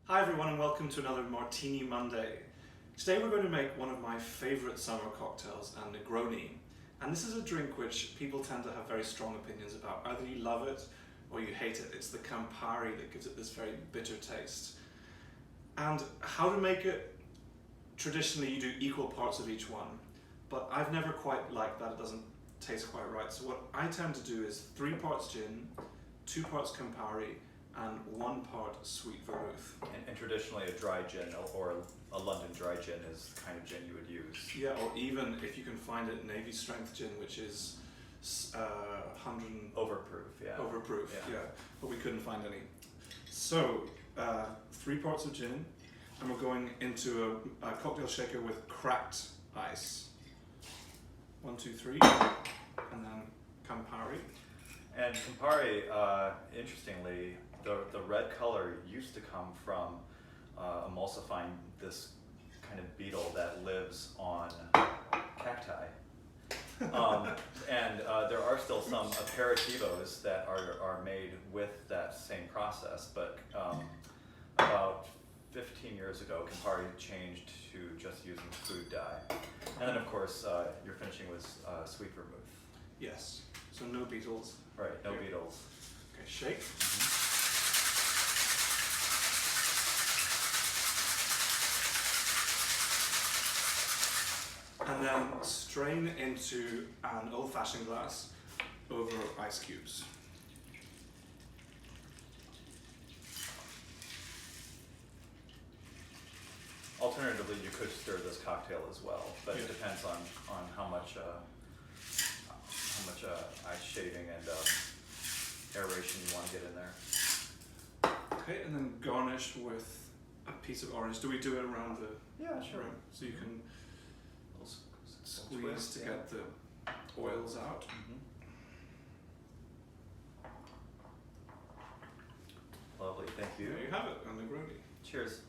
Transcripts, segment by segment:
Hi everyone and welcome to another Martini Monday. Today we're going to make one of my favourite summer cocktails, a Negroni. And this is a drink which people tend to have very strong opinions about. Either you love it or you hate it. It's the Campari that gives it this very bitter taste. And how to make it, traditionally you do equal parts of each one. But I've never quite liked that, it doesn't taste quite right. So what I tend to do is 3 parts gin, 2 parts Campari, and 1 part sweet vermouth. And traditionally a dry gin or a London dry gin is the kind of gin you would use. Yeah, or even if you can find it, Navy strength gin, which is 100 overproof, yeah. Overproof, yeah. But we couldn't find any. So 3 parts of gin, and we're going into a cocktail shaker with cracked ice. 1, 2, 3, and then Campari. And Campari, interestingly, the red color used to come from emulsifying this kind of beetle that lives on cacti. And there are still some aperitivos that are made with that same process, but about 15 years ago, Campari changed to just using food dye. And then of course, you're finishing with sweet vermouth. Yes, so no beetles. Right, no beetles. Okay, shake. And then strain into an old-fashioned glass over ice cubes. Alternatively, you could stir this cocktail as well, but it depends on how much ice shaving and aeration you want to get in there. Okay, and then garnish with a piece of orange. Do we do it around the? Yeah, sure. Rim? So you can squeeze to get the oils out. Lovely, thank you. There you have it, a Negroni. Cheers.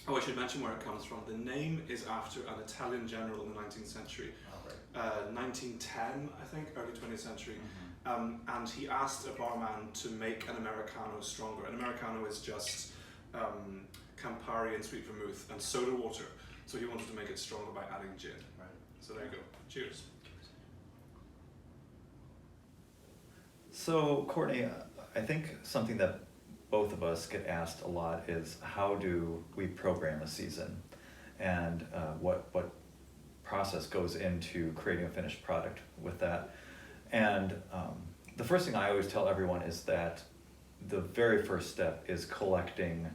Oh, I should mention where it comes from. The name is after an Italian general in the 19th century. 1910, I think, early 20th century. And he asked a barman to make an Americano stronger. An Americano is just Campari and sweet vermouth and soda water. So he wanted to make it stronger by adding gin. Right. So there you go. Cheers. So, Courtney, I think something that both of us get asked a lot is how do we program a season, and what process goes into creating a finished product with that. And the first thing I always tell everyone is that the very first step is collecting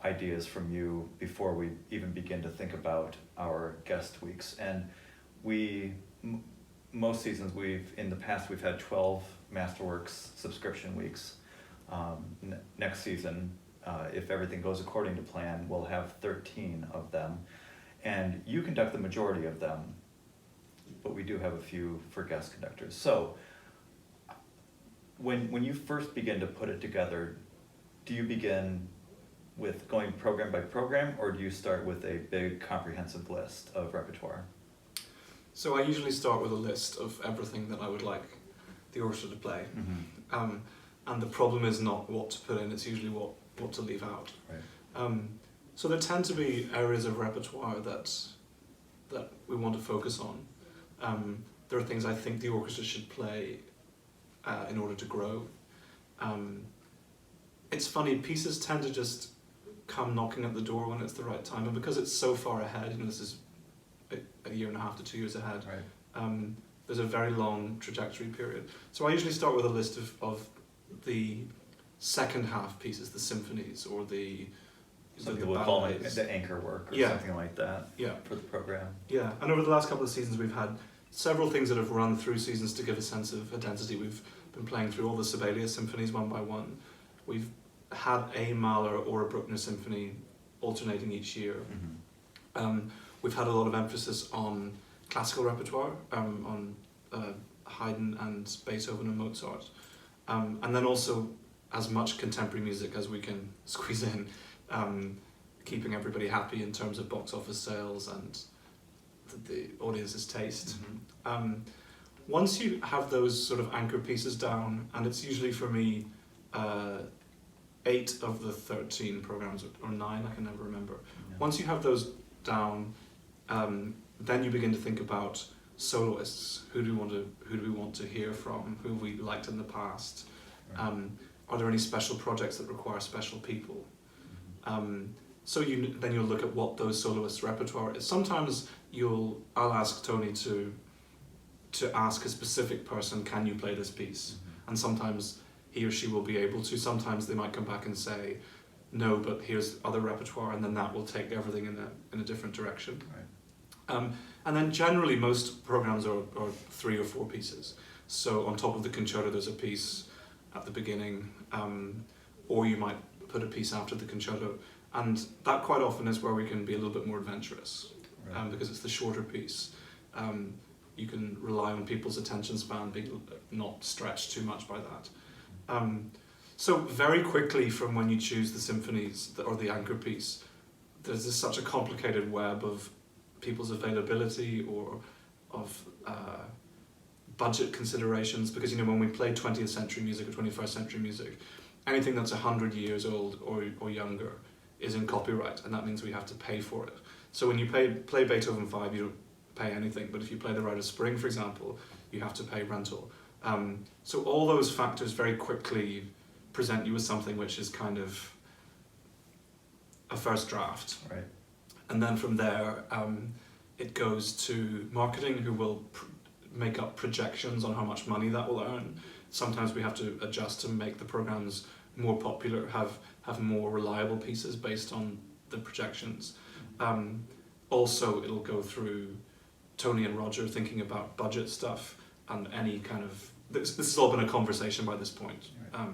ideas from you before we even begin to think about our guest weeks. And most seasons in the past we've had 12 Masterworks subscription weeks. Next season, if everything goes according to plan, we'll have 13 of them. And you conduct the majority of them, but we do have a few for guest conductors. So when you first begin to put it together, do you begin with going program by program, or do you start with a big comprehensive list of repertoire? So I usually start with a list of everything that I would like the orchestra to play. And the problem is not what to put in, it's usually what to leave out. Right. So there tend to be areas of repertoire that we want to focus on. There are things I think the orchestra should play in order to grow. It's funny, pieces tend to just come knocking at the door when it's the right time, and because it's so far ahead, this is a year and a half to 2 years ahead, Right. There's a very long trajectory period. So I usually start with a list of the second half pieces, the symphonies or the Some people would call it the anchor work or something like that for the program. Yeah, and over the last couple of seasons we've had several things that have run through seasons to give a sense of identity. We've been playing through all the Sibelius symphonies one by one. We've had a Mahler or a Bruckner symphony alternating each year. We've had a lot of emphasis on classical repertoire, on Haydn and Beethoven and Mozart. And then also as much contemporary music as we can squeeze in, keeping everybody happy in terms of box office sales and the audience's taste. Once you have those sort of anchor pieces down, and it's usually for me 8 of the 13 programs, or 9, I can never remember. Yeah. Once you have those down, then you begin to think about soloists. Who do we want to hear from? Who have we liked in the past? Right. Are there any special projects that require special people? Mm-hmm. So then you'll look at what those soloists' repertoire is. Sometimes I'll ask Tony to ask a specific person, can you play this piece? Mm-hmm. And sometimes he or she will be able to. Sometimes they might come back and say, no, but here's other repertoire, and then that will take everything in a different direction. Right. And then generally most programs are 3 or 4 pieces. So on top of the concerto there's a piece at the beginning, or you might put a piece after the concerto, and that quite often is where we can be a little bit more adventurous, Right. because it's the shorter piece. You can rely on people's attention span being not stretched too much by that. So very quickly from when you choose the symphonies or the anchor piece, there's just such a complicated web of people's availability or of budget considerations, because when we play 20th century music or 21st century music, anything that's 100 years old or younger is in copyright, and that means we have to pay for it. So when you play Beethoven 5, you don't pay anything, but if you play the Rite of Spring, for example, you have to pay rental. So all those factors very quickly present you with something which is kind of a first draft. Right. And then from there, it goes to marketing, who will make up projections on how much money that will earn. Sometimes we have to adjust to make the programs more popular, have more reliable pieces based on the projections. Also, it'll go through Tony and Roger thinking about budget stuff and any kind of... This has all been a conversation by this point. Right.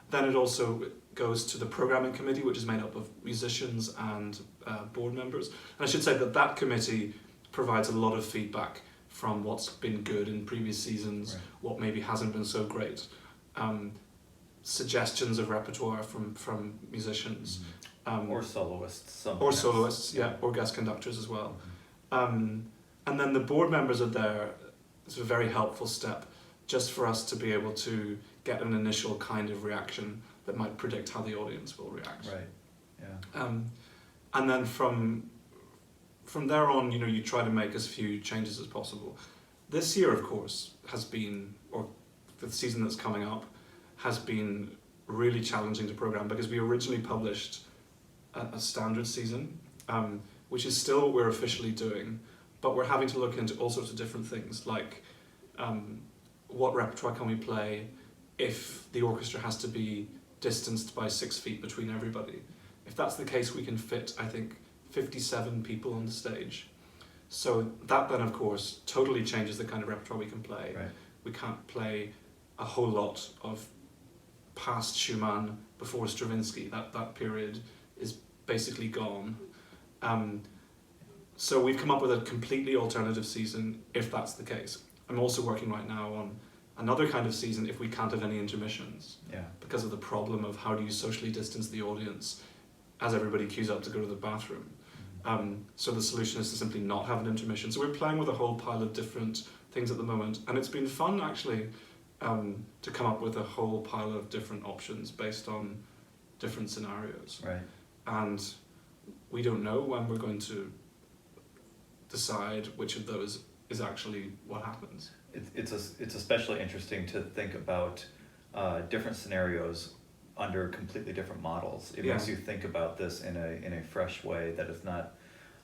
Then it also goes to the programming committee, which is made up of musicians and board members. And I should say that committee provides a lot of feedback from what's been good in previous seasons, Right. what maybe hasn't been so great, suggestions of repertoire from musicians. Or soloists. Or soloists, yeah, or guest conductors as well. And then the board members are there. It's a very helpful step just for us to be able to get an initial kind of reaction that might predict how the audience will react. Right, yeah. And then from there on, you try to make as few changes as possible. This year, of course, has been, or the season that's coming up, has been really challenging to program, because we originally published a standard season, which is still what we're officially doing, but we're having to look into all sorts of different things, like what repertoire can we play if the orchestra has to be distanced by 6 feet between everybody. If that's the case, we can fit, I think, 57 people on the stage. So that then, of course, totally changes the kind of repertoire we can play. Right. We can't play a whole lot of past Schumann before Stravinsky. That period is basically gone. So we've come up with a completely alternative season if that's the case. I'm also working right now on another kind of season if we can't have any intermissions, Yeah. because of the problem of how do you socially distance the audience as everybody queues up to go to the bathroom. So the solution is to simply not have an intermission. So we're playing with a whole pile of different things at the moment, and it's been fun actually to come up with a whole pile of different options based on different scenarios. Right. And we don't know when we're going to decide which of those is actually what happens. It's especially interesting to think about different scenarios under completely different models. It makes Yeah. you think about this in a fresh way that is not,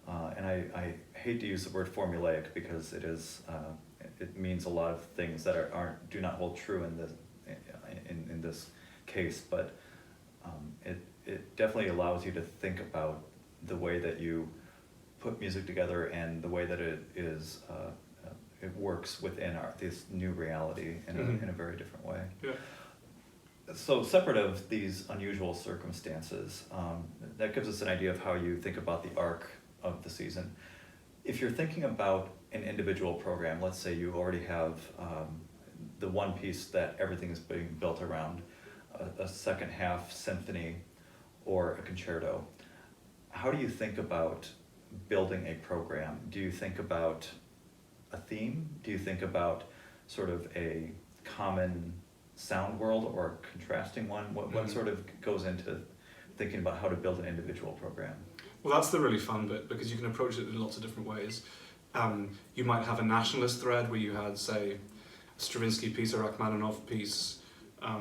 and I hate to use the word formulaic, because it is it means a lot of things that do not hold true in this case, but it definitely allows you to think about the way that you put music together and the way that it is it works within this new reality in a very different way. Yeah. So separate of these unusual circumstances, that gives us an idea of how you think about the arc of the season. If you're thinking about an individual program, let's say you already have the one piece that everything is being built around, a second half symphony or a concerto, how do you think about building a program? Do you think about a theme? Do you think about sort of a common sound world or a contrasting one? What sort of goes into thinking about how to build an individual program? Well, that's the really fun bit, because you can approach it in lots of different ways. You might have a nationalist thread where you had, say, a Stravinsky piece, a Rachmaninoff piece, a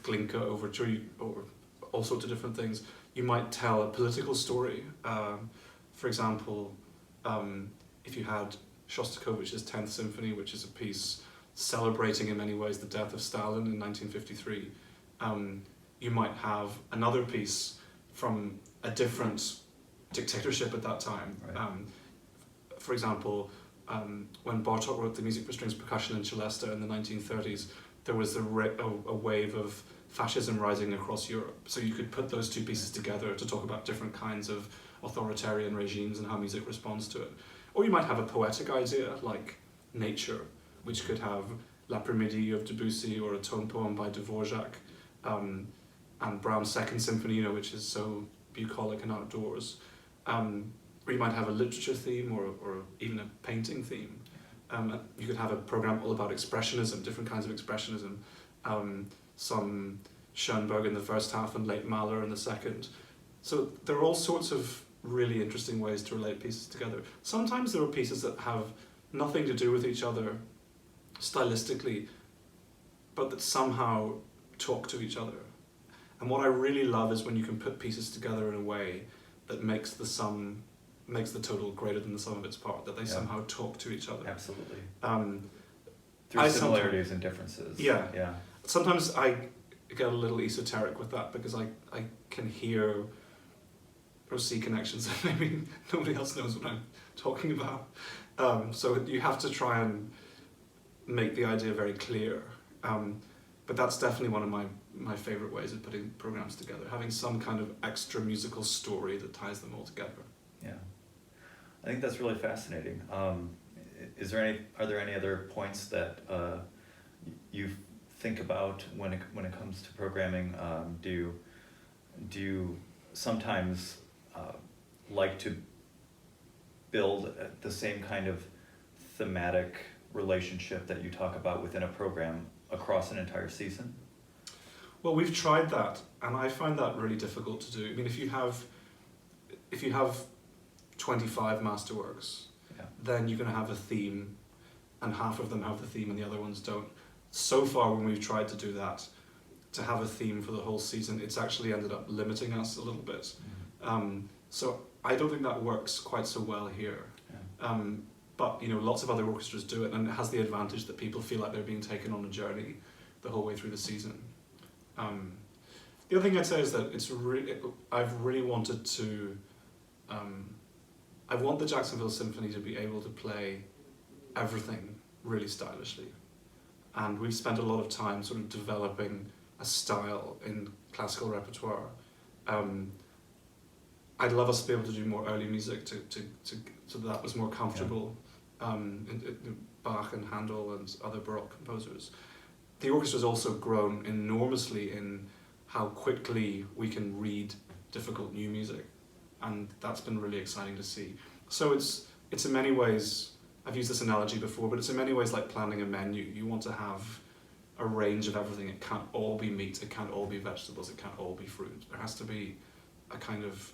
Glinka overture, or all sorts of different things. You might tell a political story. For example, if you had Shostakovich's 10th Symphony, which is a piece celebrating in many ways the death of Stalin in 1953, you might have another piece from a different dictatorship at that time. Right. For example, when Bartók wrote the music for strings, percussion, and celesta in the 1930s, there was a wave of fascism rising across Europe. So you could put those two pieces together to talk about different kinds of authoritarian regimes and how music responds to it. Or you might have a poetic idea like nature, which could have L'Après-midi of Debussy or a tone poem by Dvorak, and Brahms' Second Symphony, which is so bucolic and outdoors. Or you might have a literature theme or even a painting theme. You could have a program all about expressionism, different kinds of expressionism. Some Schoenberg in the first half and late Mahler in the second. So there are all sorts of really interesting ways to relate pieces together. Sometimes there are pieces that have nothing to do with each other stylistically, but that somehow talk to each other. And what I really love is when you can put pieces together in a way that makes the total greater than the sum of its part, that they somehow talk to each other. Absolutely. Through similarities and differences. Yeah. Yeah. Sometimes I get a little esoteric with that, because I can hear or see connections that maybe nobody else knows what I'm talking about. So you have to try and make the idea very clear. But that's definitely one of my favourite ways of putting programs together, having some kind of extra musical story that ties them all together. Yeah, I think that's really fascinating. Are there any other points that you think about when it comes to programming? Do you sometimes like to build the same kind of thematic relationship that you talk about within a program across an entire season? Well, we've tried that, and I find that really difficult to do. I mean, if you have 25 masterworks, then you're going to have a theme, and half of them have the theme and the other ones don't. So far, when we've tried to do that, to have a theme for the whole season, it's actually ended up limiting us a little bit. Mm-hmm. So I don't think that works quite so well here. Yeah. But lots of other orchestras do it, and it has the advantage that people feel like they're being taken on a journey the whole way through the season. The other thing I'd say is that I've really wanted to. I want the Jacksonville Symphony to be able to play everything really stylishly, and we've spent a lot of time sort of developing a style in classical repertoire. I'd love us to be able to do more early music so that was more comfortable. In Bach and Handel and other Baroque composers. The orchestra's also grown enormously in how quickly we can read difficult new music, and that's been really exciting to see. So it's in many ways, I've used this analogy before, but it's in many ways like planning a menu. You want to have a range of everything. It can't all be meat, it can't all be vegetables, it can't all be fruit. There has to be a kind of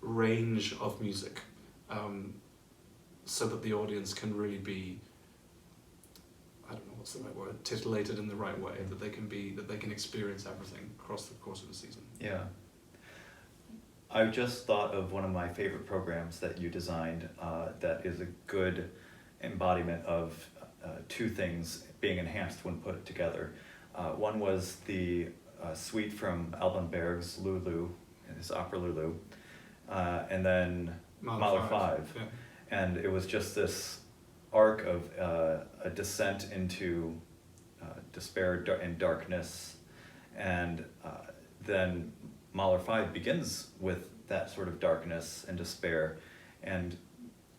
range of music, so that the audience can really be, I don't know what's the right word, titillated in the right way, that they can experience everything across the course of the season. Yeah. I just thought of one of my favorite programs that you designed that is a good embodiment of two things being enhanced when put together. One was the suite from Alban Berg's Lulu, his opera Lulu, and then Mahler 5. Yeah. And it was just this arc of a descent into despair and darkness, and then Mahler 5 begins with that sort of darkness and despair, and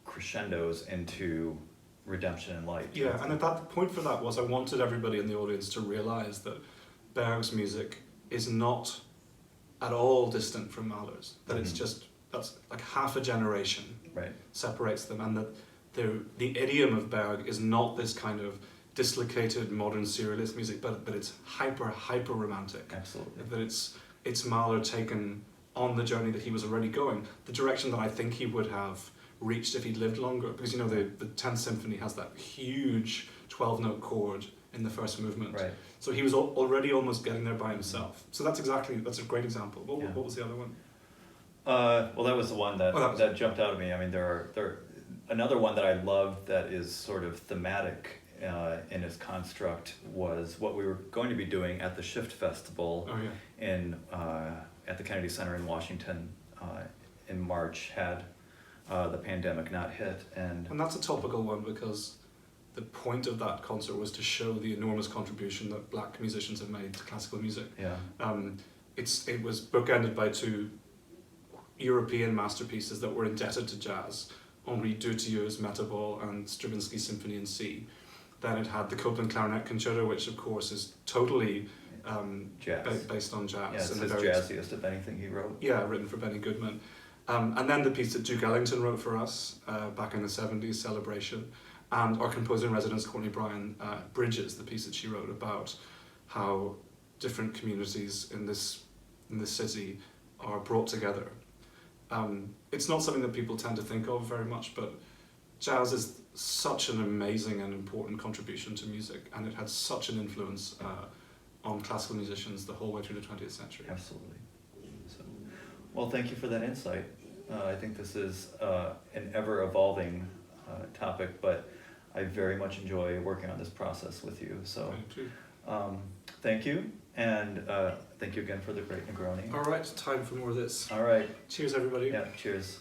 crescendos into redemption and light. Yeah, and at that point for that was I wanted everybody in the audience to realise that Berg's music is not at all distant from Mahler's, that it's just, that's like half a generation separates them, and that the idiom of Berg is not this kind of dislocated modern serialist music, but it's hyper romantic. Absolutely. That it's Mahler taken on the journey that he was already going, the direction that I think he would have reached if he'd lived longer, because the 10th Symphony has that huge 12-note chord in the first movement. Right. So he was already almost getting there by himself. So that's a great example. What was the other one? Well, that was the one that, that that jumped out at me. I mean, another one that I love that is sort of thematic in its construct was what we were going to be doing at the Shift Festival at the Kennedy Center in Washington in March, had the pandemic not hit. And that's a topical one because the point of that concert was to show the enormous contribution that black musicians have made to classical music. Yeah. It was bookended by two European masterpieces that were indebted to jazz, Henri Dutilleux's Metabol and Stravinsky's Symphony in C. Then it had the Copland Clarinet Concerto, which of course is totally jazz. Based on jazz. Yeah, it's his jazziest of anything he wrote. Yeah, written for Benny Goodman. And then the piece that Duke Ellington wrote for us back in the 70s, Celebration. And our composer in residence, Courtney Bryan, Bridges, the piece that she wrote about how different communities in this city are brought together. It's not something that people tend to think of very much, but jazz is such an amazing and important contribution to music, and it had such an influence on classical musicians the whole way through the 20th century. Absolutely. So, well, thank you for that insight. I think this is an ever-evolving topic, but I very much enjoy working on this process with you. So, thank you, and thank you again for the great Negroni. All right, time for more of this. All right. Cheers, everybody. Yeah, cheers.